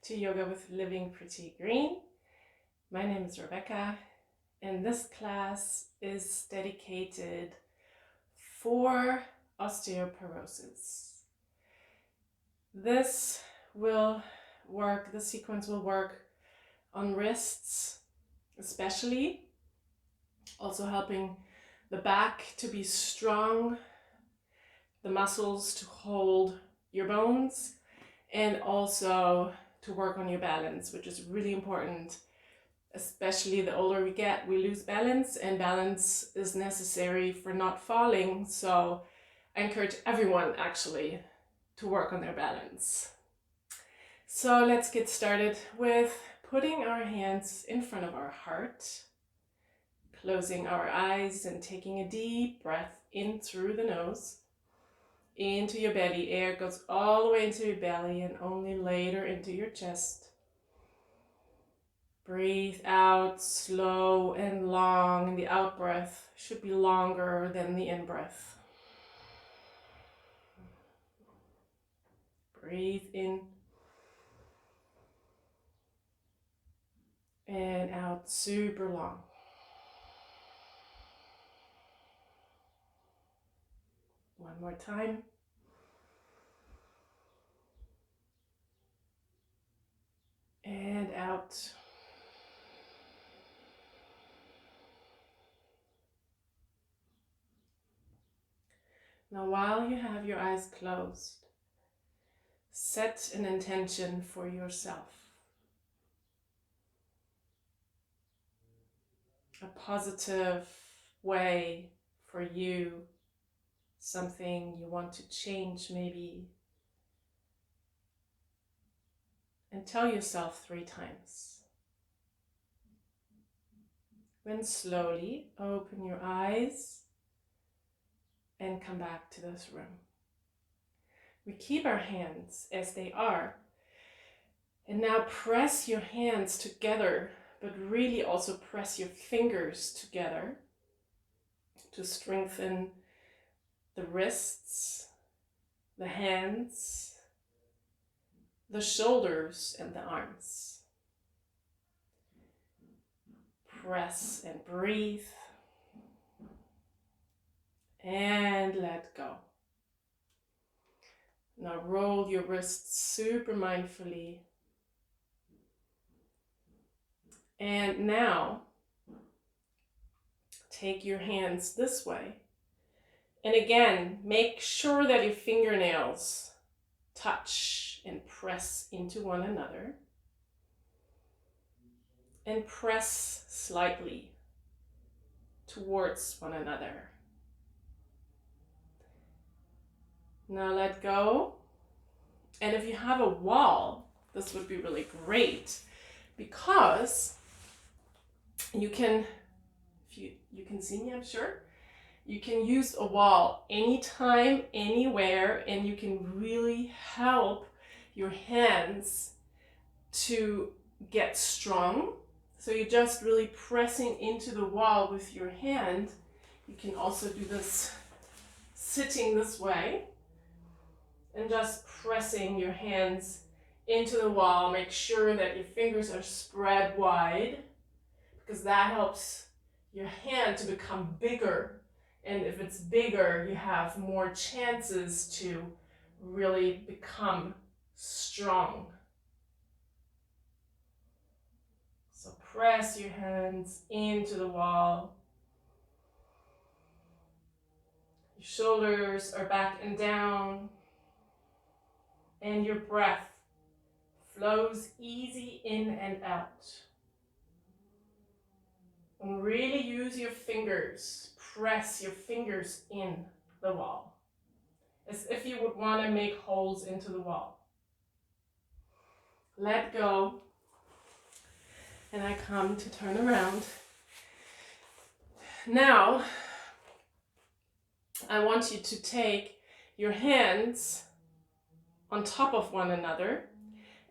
to Yoga with Living Pretty Green. My name is Rebecca, and this class is dedicated for osteoporosis. This sequence will work on wrists especially, also helping the back to be strong, the muscles to hold your bones, and also to work on your balance, which is really important. Especially the older we get, we lose balance, and balance is necessary for not falling. So I encourage everyone actually to work on their balance. So let's get started with putting our hands in front of our heart, closing our eyes and taking a deep breath in through the nose, into your belly. Air goes all the way into your belly and only later into your chest. Breathe out slow and long, and the out breath should be longer than the in breath. Breathe in and out super long. One more time. And out. Now, while you have your eyes closed, set an intention for yourself. A positive way for you, something you want to change maybe. And tell yourself 3 times. Then slowly open your eyes and come back to this room. We keep our hands as they are. And now press your hands together, but really also press your fingers together to strengthen the wrists, the hands, the shoulders, and the arms. Press and breathe. And let go. Now roll your wrists super mindfully. And now take your hands this way. And again, make sure that your fingernails touch and press into one another. And press slightly towards one another. Now let go. And if you have a wall, this would be really great, because you can, if you can see me, I'm sure, you can use a wall anytime, anywhere, and you can really help your hands to get strong. So you're just really pressing into the wall with your hand. You can also do this sitting this way and just pressing your hands into the wall. Make sure that your fingers are spread wide, because that helps your hand to become bigger. And if it's bigger, you have more chances to really become strong. So press your hands into the wall. Your shoulders are back and down. And your breath flows easy in and out. And really use your fingers. Press your fingers in the wall, as if you would want to make holes into the wall. Let go. And I come to turn around. Now, I want you to take your hands on top of one another.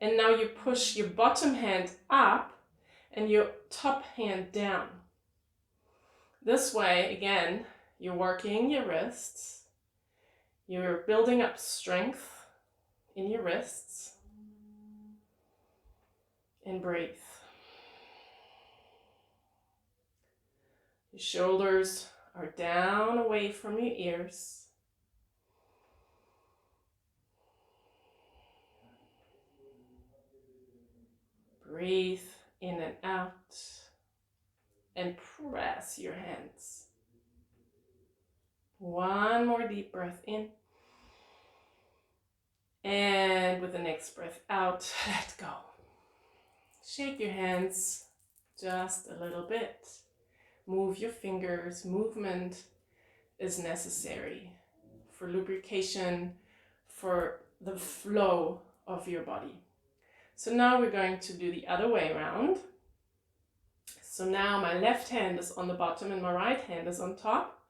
And now you push your bottom hand up and your top hand down. This way, again, you're working your wrists. You're building up strength in your wrists. and breathe. Your shoulders are down away from your ears. Breathe in and out and press your hands. One more deep breath in. And with the next breath out, let go. Shake your hands just a little bit. Move your fingers. Movement is necessary for lubrication, for the flow of your body. So now we're going to do the other way around. So now my left hand is on the bottom and my right hand is on top.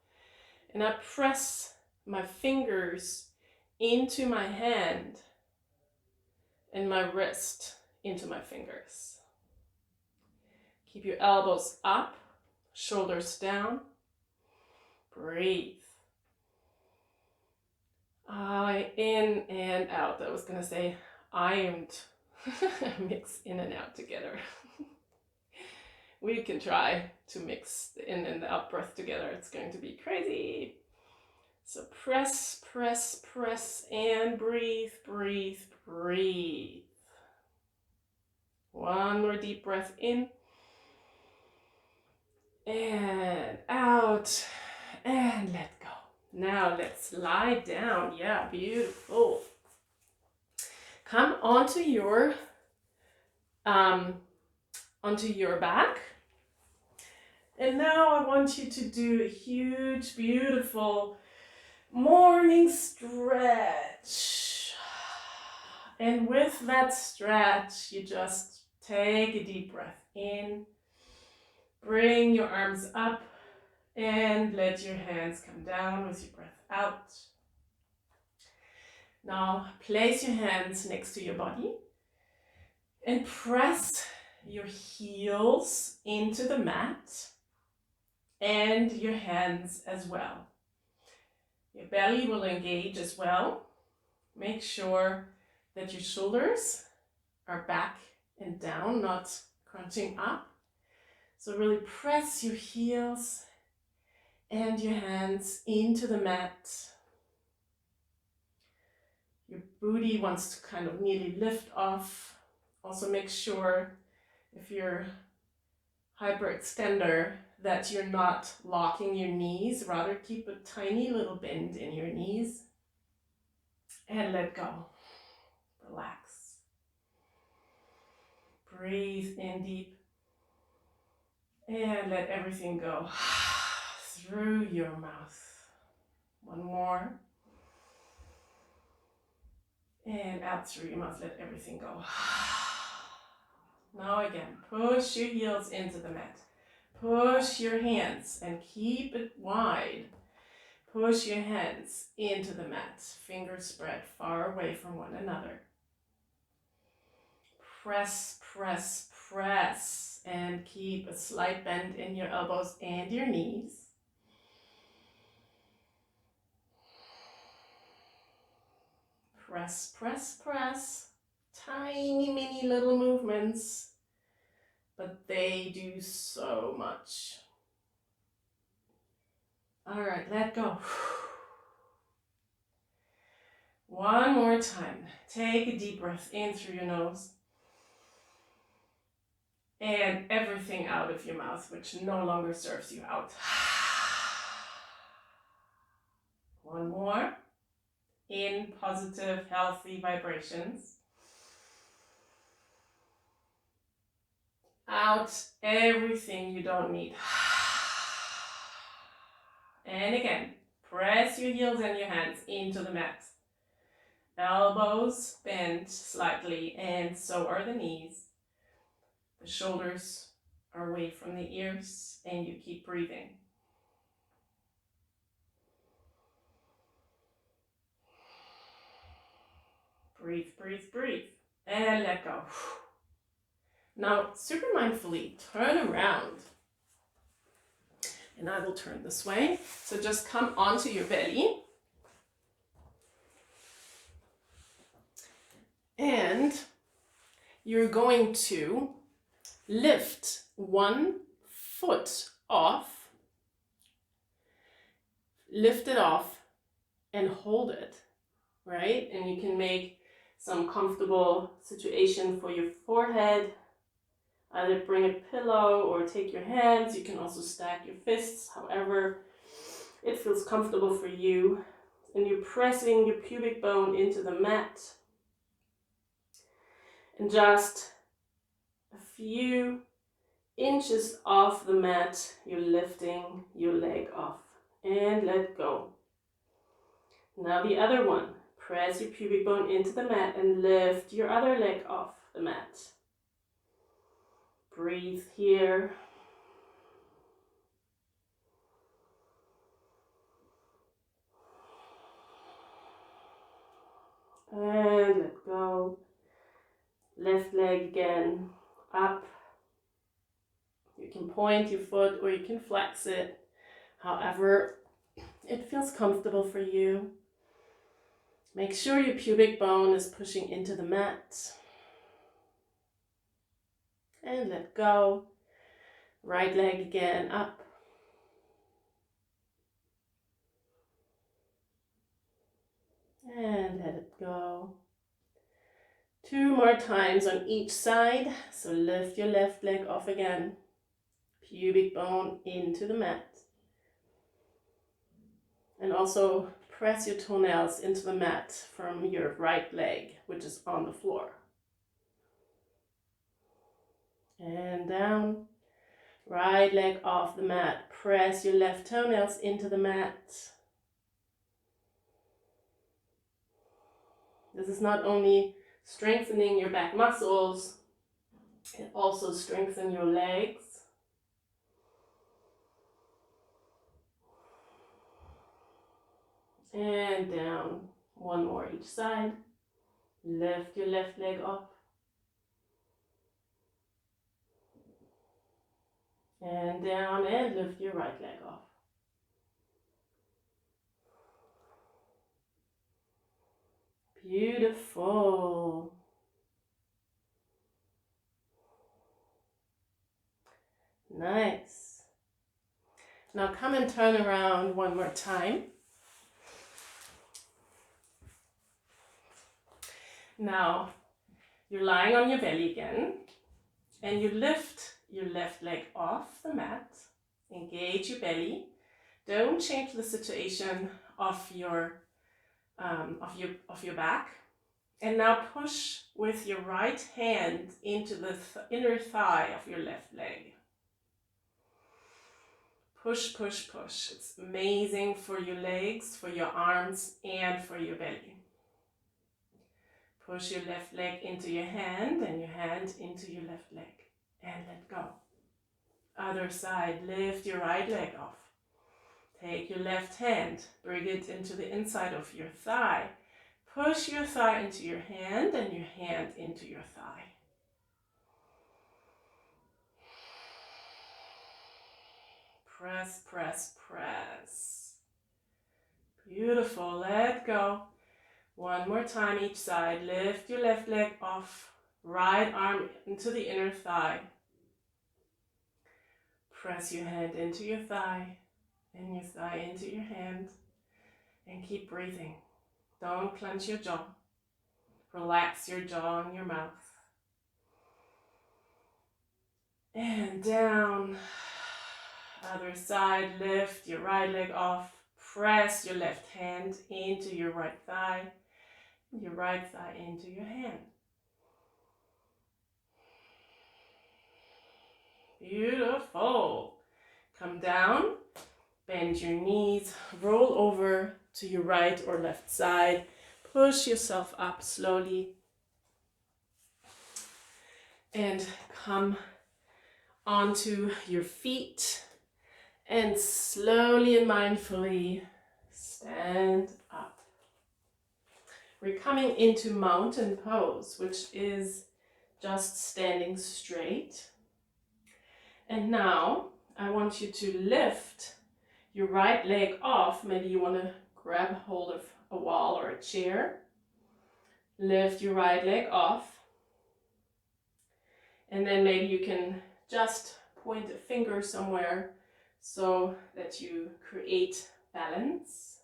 And I press my fingers into my hand and my wrist into my fingers. Keep your elbows up, shoulders down. Breathe. In and out. I was going to say I and mix in and out together. We can try to mix the in and the out breath together. It's going to be crazy. So press, press, press, and breathe, breathe, breathe. One more deep breath in. And out. And let go. Now let's lie down. Yeah, beautiful. Come onto your back. And now I want you to do a huge, beautiful morning stretch. And with that stretch, you just take a deep breath in. Bring your arms up and let your hands come down with your breath out. Now place your hands next to your body and press your heels into the mat and your hands as well. Your belly will engage as well. Make sure that your shoulders are back and down, not crunching up. So really press your heels and your hands into the mat. Your booty wants to kind of nearly lift off. Also make sure if you're hyperextender that you're not locking your knees. Rather keep a tiny little bend in your knees. And let go. Relax. Breathe in deep. And let everything go through your mouth. One more. And out through your mouth, let everything go. Now again, push your heels into the mat. Push your hands and keep it wide. Push your hands into the mat. Fingers spread far away from one another. Press, press, press. And keep a slight bend in your elbows and your knees. Press, press, press. Tiny, mini little movements, but they do so much. All right, let go. One more time. Take a deep breath in through your nose. And everything out of your mouth, which no longer serves you, out. One more. In positive, healthy vibrations. Out everything you don't need. And again, press your heels and your hands into the mat. Elbows bent slightly, and so are the knees. The shoulders are away from the ears, and you keep breathing. Breathe, breathe, breathe, and let go. Now, super mindfully, turn around. And I will turn this way. So just come onto your belly. And you're going to lift one foot off, lift it off and hold it, right? And you can make some comfortable situation for your forehead. Either bring a pillow or take your hands. You can also stack your fists, however it feels comfortable for you. And you're pressing your pubic bone into the mat. And just a few inches off the mat, you're lifting your leg off. And let go. Now the other one. Press your pubic bone into the mat and lift your other leg off the mat. Breathe here. And let go. Left leg again, up. You can point your foot or you can flex it, however it feels comfortable for you. Make sure your pubic bone is pushing into the mat. And let go. Right leg again, up. And let it go. 2 more times on each side. So lift your left leg off again. Pubic bone into the mat. And also press your toenails into the mat from your right leg, which is on the floor. And down. Right leg off the mat. Press your left toenails into the mat. This is not only strengthening your back muscles, it also strengthens your legs. And down. 1 more each side. Lift your left leg up. And down and lift your right leg off. Beautiful. Nice. Now come and turn around 1 more time. Now you're lying on your belly again and you lift your left leg off the mat. Engage your belly. Don't change the situation of your back. And now push with your right hand into the inner thigh of your left leg. Push, push, push. It's amazing for your legs, for your arms, and for your belly. Push your left leg into your hand and your hand into your left leg. And let go. Other side, lift your right leg off. Take your left hand, bring it into the inside of your thigh. Push your thigh into your hand and your hand into your thigh. Press, press, press. Beautiful, let go. 1 more time each side. Lift your left leg off. Right arm into the inner thigh. Press your hand into your thigh and your thigh into your hand. And keep breathing. Don't clench your jaw. Relax your jaw and your mouth. And down. Other side, lift your right leg off. Press your left hand into your right thigh. Your right thigh into your hand. Beautiful. Come down. Bend your knees. Roll over to your right or left side. Push yourself up slowly. And come onto your feet. And slowly and mindfully stand up. We're coming into mountain pose, which is just standing straight. And now I want you to lift your right leg off. Maybe you want to grab hold of a wall or a chair. Lift your right leg off. And then maybe you can just point a finger somewhere so that you create balance.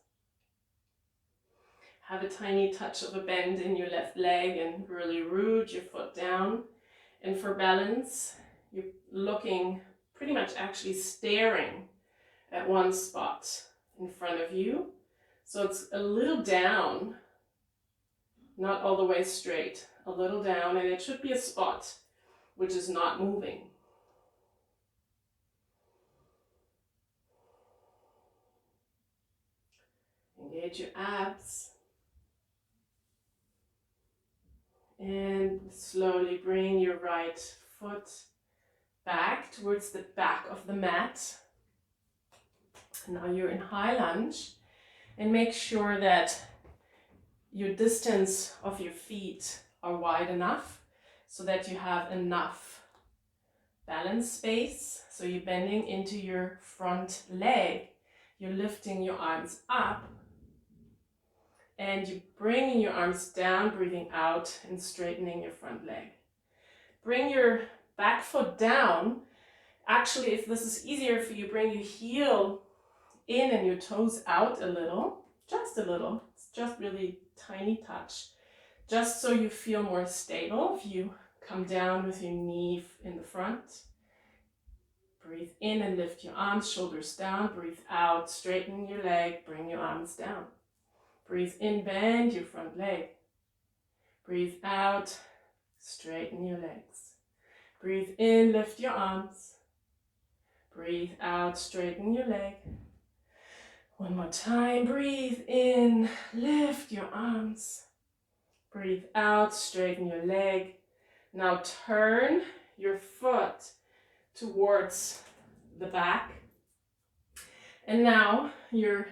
Have a tiny touch of a bend in your left leg and really root your foot down. And for balance, you're looking, pretty much actually staring at one spot in front of you. So it's a little down, not all the way straight, a little down, and it should be a spot which is not moving. Engage your abs. And slowly bring your right foot back towards the back of the mat. Now you're in high lunge, and make sure that your distance of your feet are wide enough so that you have enough balance space. So you're bending into your front leg, you're lifting your arms up, and you're bringing your arms down, breathing out and straightening your front leg. Bring your back foot down. Actually, if this is easier for you, bring your heel in and your toes out a little, just a little. It's just really tiny touch, just so you feel more stable. If you come down with your knee in the front, breathe in and lift your arms, shoulders down. Breathe out, straighten your leg, bring your arms down. Breathe in, bend your front leg. Breathe out, straighten your legs. Breathe in, lift your arms. Breathe out, straighten your leg. One more time, breathe in, lift your arms. Breathe out, straighten your leg. Now turn your foot towards the back. And now you're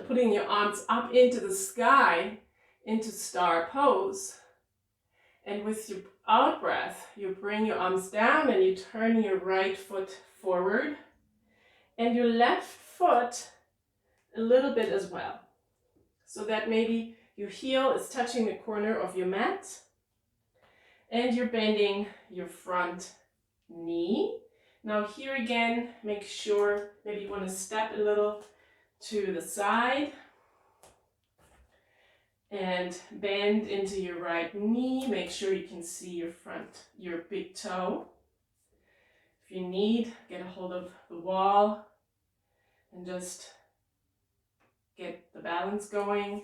putting your arms up into the sky, into star pose. And with your out breath, you bring your arms down and you turn your right foot forward and your left foot a little bit as well. So that maybe your heel is touching the corner of your mat and you're bending your front knee. Now here again, make sure maybe you want to step a little to the side and bend into your right knee. Make sure you can see your big toe. If you need, get a hold of the wall and just get the balance going.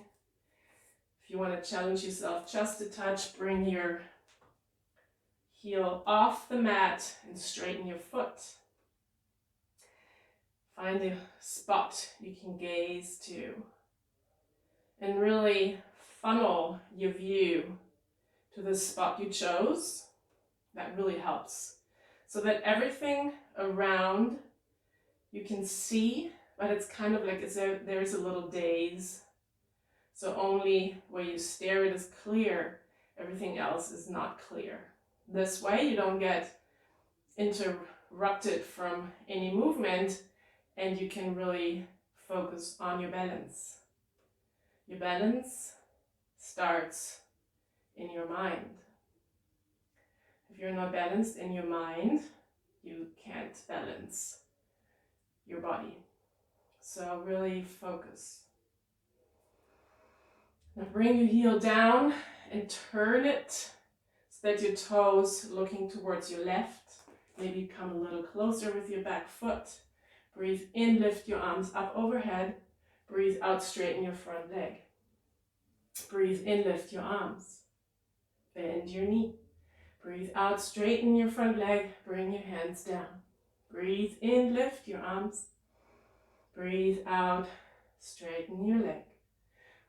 If you want to challenge yourself just a touch, bring your heel off the mat and straighten your foot. Find a spot you can gaze to and really funnel your view to the spot you chose. That really helps. So that everything around you can see, but it's kind of like there's a little daze. So only where you stare it is clear, everything else is not clear. This way you don't get interrupted from any movement and you can really focus on your balance. Your balance starts in your mind. If you're not balanced in your mind, you can't balance your body. So really focus. Now bring your heel down and turn it so that your toes looking towards your left. Maybe come a little closer with your back foot. Breathe in, lift your arms up overhead. Breathe out, straighten your front leg. Breathe in, lift your arms. Bend your knee. Breathe out, straighten your front leg. Bring your hands down. Breathe in, lift your arms. Breathe out, straighten your leg.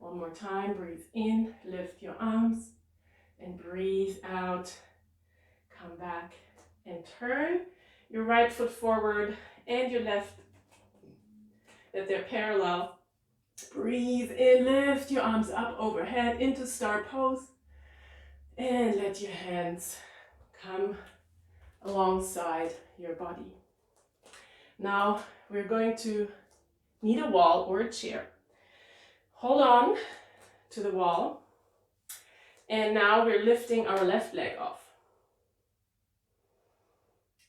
One more time, breathe in, lift your arms. And breathe out, come back and turn your right foot forward and your left, that they're parallel. Breathe in, lift your arms up overhead into star pose. And let your hands come alongside your body. Now we're going to need a wall or a chair. Hold on to the wall. And now we're lifting our left leg off.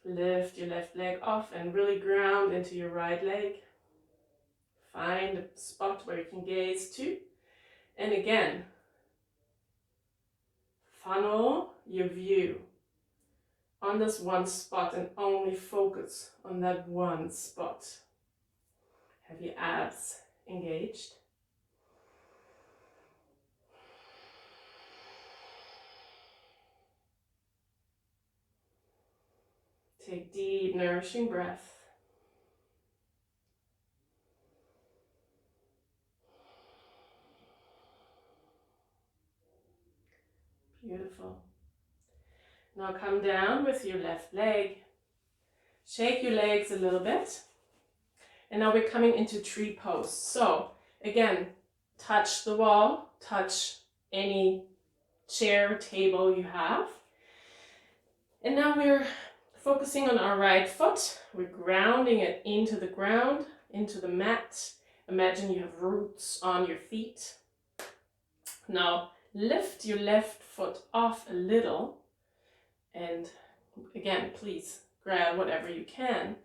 Lift your left leg off and really ground into your right leg. Find a spot where you can gaze to. And again, funnel your view on this one spot and only focus on that one spot. Have your abs engaged. Take deep, nourishing breath. Beautiful. Now come down with your left leg. Shake your legs a little bit. And now we're coming into tree pose. So again, touch the wall, touch any chair, table you have. And now we're focusing on our right foot. We're grounding it into the ground, into the mat. Imagine you have roots on your feet. Now lift your left foot off a little. And again, please grab whatever you can.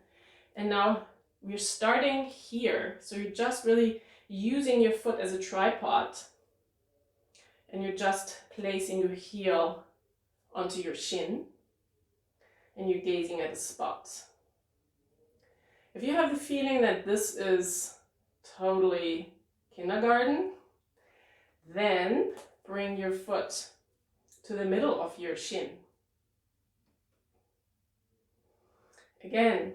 And now we're starting here. So you're just really using your foot as a tripod. And you're just placing your heel onto your shin. And you're gazing at a spot. If you have the feeling that this is totally kindergarten, then bring your foot to the middle of your shin. Again,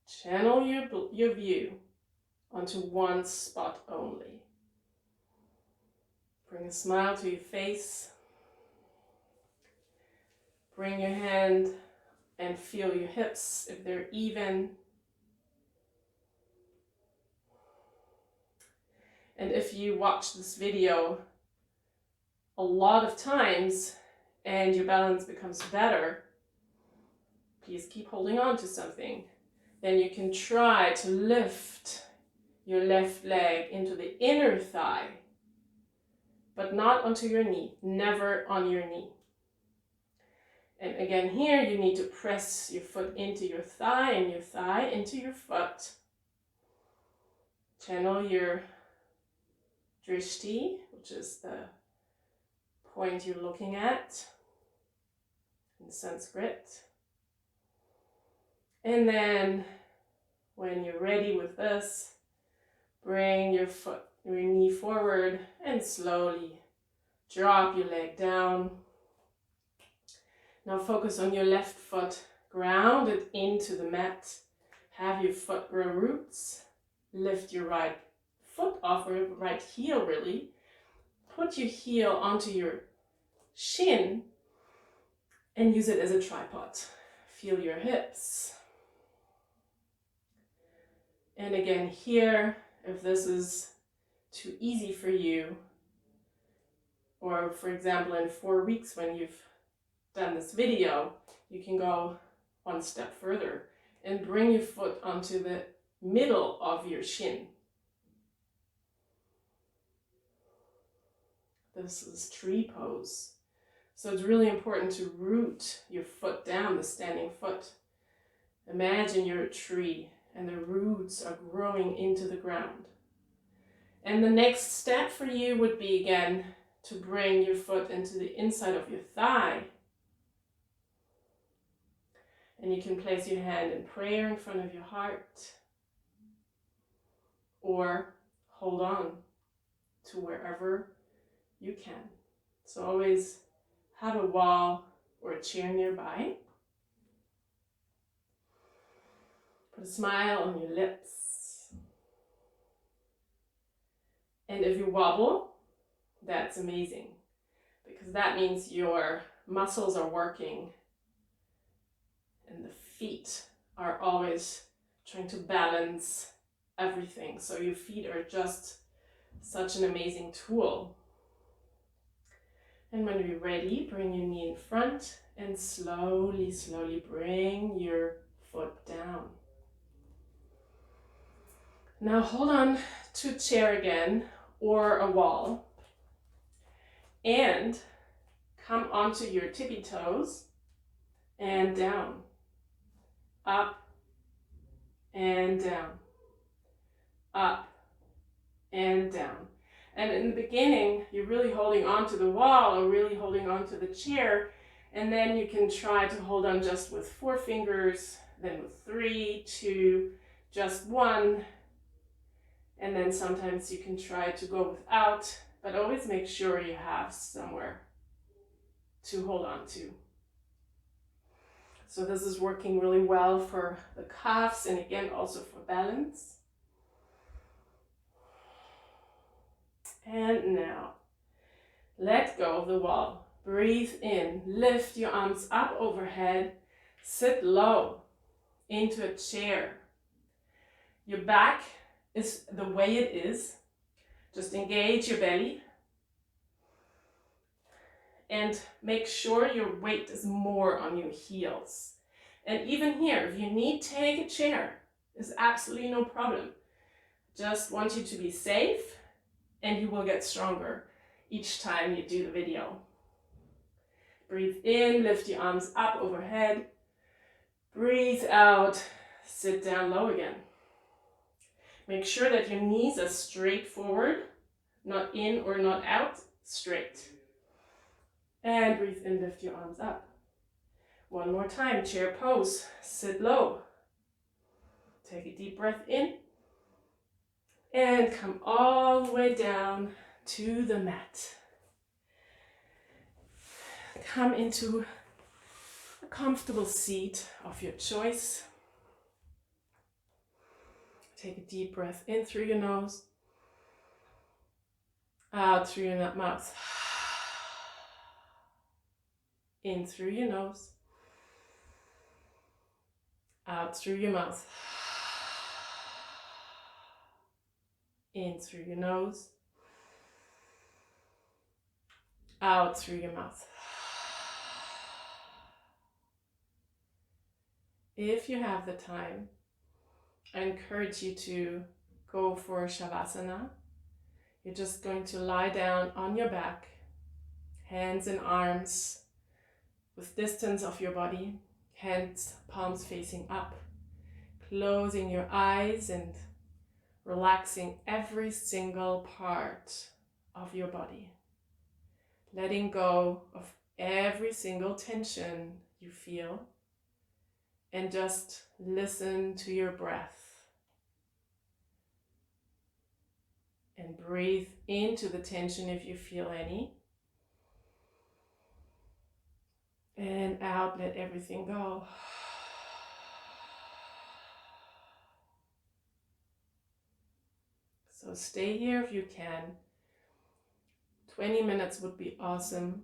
channel your view onto one spot only. Bring a smile to your face. Bring your hand and feel your hips if they're even. And if you watch this video a lot of times and your balance becomes better, please keep holding on to something. Then you can try to lift your left leg into the inner thigh, but not onto your knee, never on your knee. And again here, you need to press your foot into your thigh and your thigh into your foot. Channel your drishti, which is the point you're looking at in Sanskrit. And then when you're ready with this, bring your knee forward and slowly drop your leg down. Now focus on your left foot, grounded into the mat. Have your foot grow roots. Lift your right foot off, or right heel really. Put your heel onto your shin and use it as a tripod. Feel your hips. And again here, if this is too easy for you, or for example in 4 weeks when you've done this video, you can go one step further and bring your foot onto the middle of your shin. This is tree pose. So it's really important to root your foot down, the standing foot. Imagine you're a tree and the roots are growing into the ground. And the next step for you would be again to bring your foot into the inside of your thigh. And you can place your hand in prayer in front of your heart, or hold on to wherever you can. So always have a wall or a chair nearby. Put a smile on your lips. And if you wobble, that's amazing, because that means your muscles are working and the feet are always trying to balance everything. So your feet are just such an amazing tool. And when you're ready, bring your knee in front and slowly, slowly bring your foot down. Now hold on to a chair again or a wall and come onto your tippy toes and down. up and down, up and down. And in the beginning, you're really holding on to the wall or really holding on to the chair, and then you can try to hold on just with 4 fingers, then with 3, 2, just 1, and then sometimes you can try to go without, but always make sure you have somewhere to hold on to. So this is working really well for the calves and again also for balance. And now, let go of the wall. Breathe in, lift your arms up overhead, sit low into a chair. Your back is the way it is. Just engage your belly and make sure your weight is more on your heels. And even here, if you need to take a chair, it's absolutely no problem. Just want you to be safe, and you will get stronger each time you do the video. Breathe in, lift your arms up overhead. Breathe out, sit down low again. Make sure that your knees are straight forward, not in or not out, straight. And breathe in, lift your arms up. One more time, chair pose, sit low. Take a deep breath in. And come all the way down to the mat. Come into a comfortable seat of your choice. Take a deep breath in through your nose, out through your mouth. In through your nose, out through your mouth. In through your nose, out through your mouth. If you have the time, I encourage you to go for shavasana. You're just going to lie down on your back, hands and arms with distance of your body, hands, palms facing up, closing your eyes and relaxing every single part of your body. Letting go of every single tension you feel and just listen to your breath. And breathe into the tension if you feel any. And out, let everything go. So stay here if you can. 20 minutes would be awesome.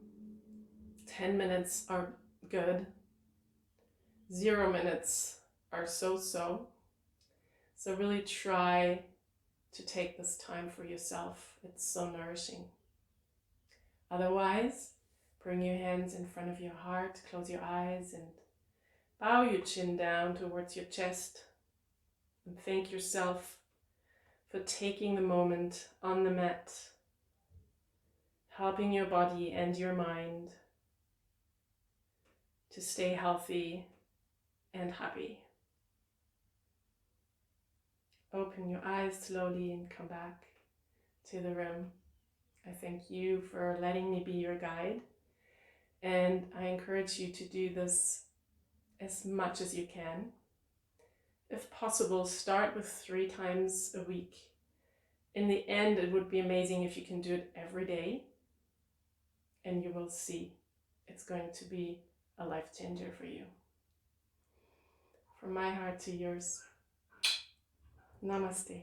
10 minutes are good. 0 minutes are so-so. So really try to take this time for yourself. It's so nourishing. Otherwise, bring your hands in front of your heart, close your eyes and bow your chin down towards your chest. And thank yourself for taking the moment on the mat, helping your body and your mind to stay healthy and happy. Open your eyes slowly and come back to the room. I thank you for letting me be your guide, and I encourage you to do this as much as you can. If possible, start with 3 times a week. In the end, it would be amazing if you can do it every day, and you will see it's going to be a life changer for you. From my heart to yours, Namaste.